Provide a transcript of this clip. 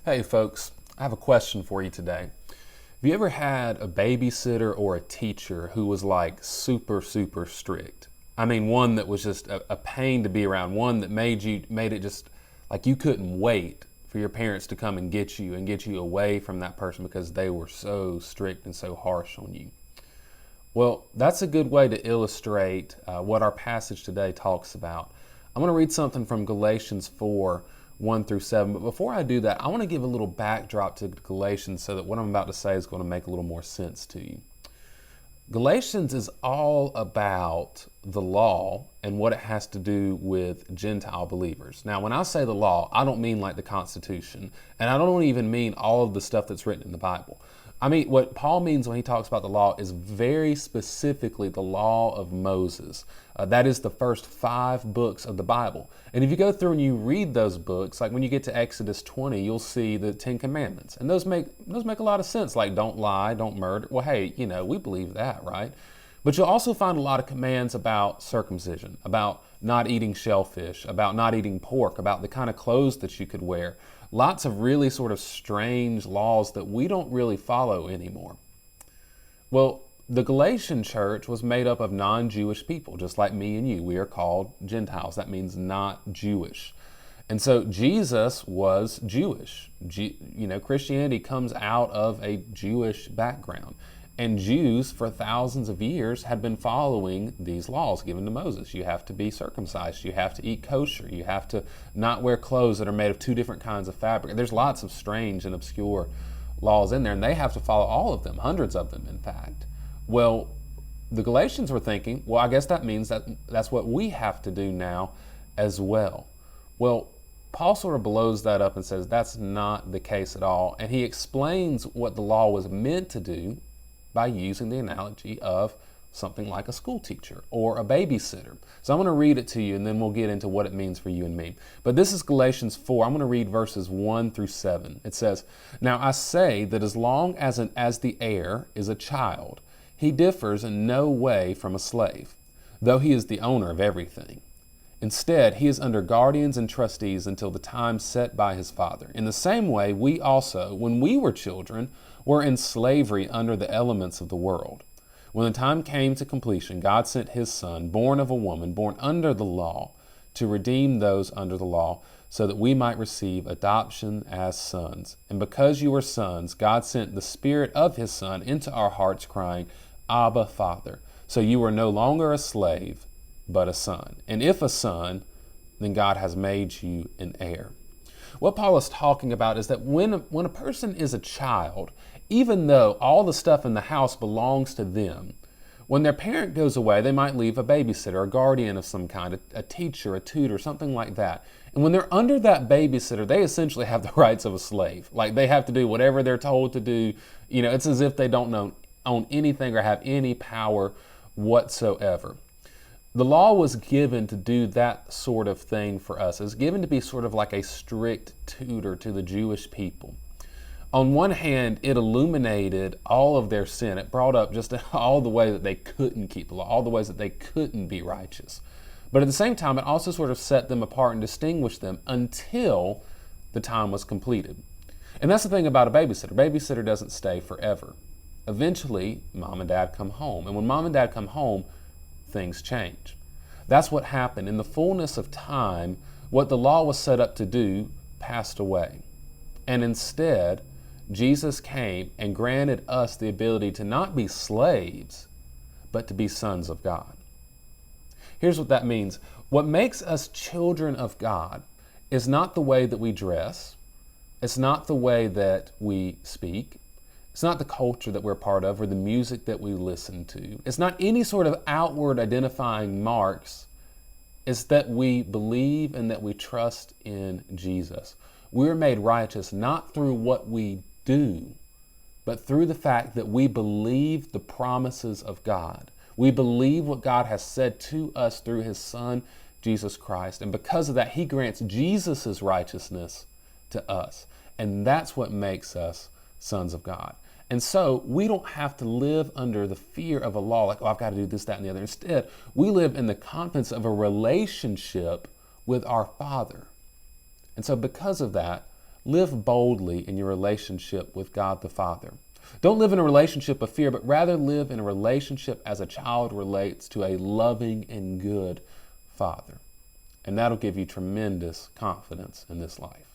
Hey folks, I have a question for you today. Have you ever had a babysitter or a teacher who was like super strict? I mean, one that was just a pain to be around, one that made it just like you couldn't wait for your parents to come and get you away from that person because they were so strict and so harsh on you. Well, that's a good way to illustrate what our passage today talks about. I'm going to read something from Galatians 4 1 through 7. But before I do that, I want to give a little backdrop to Galatians so that what I'm about to say is going to make a little more sense to you. Galatians is all about the law and what it has to do with Gentile believers. Now, when I say the law, I don't mean like the Constitution, and I don't even mean all of the stuff that's written in the Bible. I mean, what Paul means when he talks about the law is very specifically the law of Moses. That is the first 5 books of the Bible. And if you go through and you read those books, like when you get to Exodus 20, you'll see the 10 Commandments. And those make a lot of sense, like don't lie, don't murder. Well, hey, we believe that, right? But you'll also find a lot of commands about circumcision, about not eating shellfish, about not eating pork, about the kind of clothes that you could wear. Lots of really sort of strange laws that we don't really follow anymore. Well, the Galatian church was made up of non-Jewish people, just like me and you. We are called Gentiles. That means not Jewish. And so Jesus was Jewish. Christianity comes out of a Jewish background. And Jews, for thousands of years, had been following these laws given to Moses. You have to be circumcised. You have to eat kosher. You have to not wear clothes that are made of 2 different kinds of fabric. There's lots of strange and obscure laws in there, and they have to follow all of them, hundreds of them, in fact. Well, the Galatians were thinking, well, I guess that means that's what we have to do now as well. Well, Paul sort of blows that up and says that's not the case at all, and he explains what the law was meant to do by using the analogy of something like a school teacher or a babysitter. So I'm going to read it to you and then we'll get into what it means for you and me. But this is Galatians 4. I'm going to read verses 1 through 7. It says, "Now I say that as long as the heir is a child, he differs in no way from a slave, though he is the owner of everything. Instead, he is under guardians and trustees until the time set by his father. In the same way, we also, when we were children, were in slavery under the elements of the world. When the time came to completion, God sent his Son, born of a woman, born under the law, to redeem those under the law, so that we might receive adoption as sons. And because you are sons, God sent the Spirit of his Son into our hearts, crying, 'Abba, Father.' So you are no longer a slave, but a son. And if a son, then God has made you an heir." What Paul is talking about is that when a person is a child, even though all the stuff in the house belongs to them, when their parent goes away, they might leave a babysitter, a guardian of some kind, a teacher, a tutor, something like that. And when they're under that babysitter, they essentially have the rights of a slave. Like they have to do whatever they're told to do. It's as if they don't own anything or have any power whatsoever. The law was given to do that sort of thing for us. It was given to be sort of like a strict tutor to the Jewish people. On one hand, it illuminated all of their sin. It brought up just all the ways that they couldn't keep the law, all the ways that they couldn't be righteous. But at the same time, it also sort of set them apart and distinguished them until the time was completed. And that's the thing about a babysitter. A babysitter doesn't stay forever. Eventually, mom and dad come home. And when mom and dad come home, things change. That's what happened. In the fullness of time, what the law was set up to do passed away. And instead, Jesus came and granted us the ability to not be slaves, but to be sons of God. Here's what that means. What makes us children of God is not the way that we dress. It's not the way that we speak. It's not the culture that we're part of or the music that we listen to. It's not any sort of outward identifying marks. It's that we believe and that we trust in Jesus. We're made righteous not through what we do, but through the fact that we believe the promises of God. We believe what God has said to us through his Son, Jesus Christ. And because of that, he grants Jesus' righteousness to us. And that's what makes us sons of God. And so we don't have to live under the fear of a law like, oh, I've got to do this, that, and the other. Instead, we live in the confidence of a relationship with our Father. And so because of that, Live boldly in your relationship with God the Father. Don't live in a relationship of fear, but rather live in a relationship as a child relates to a loving and good Father. And that'll give you tremendous confidence in this life.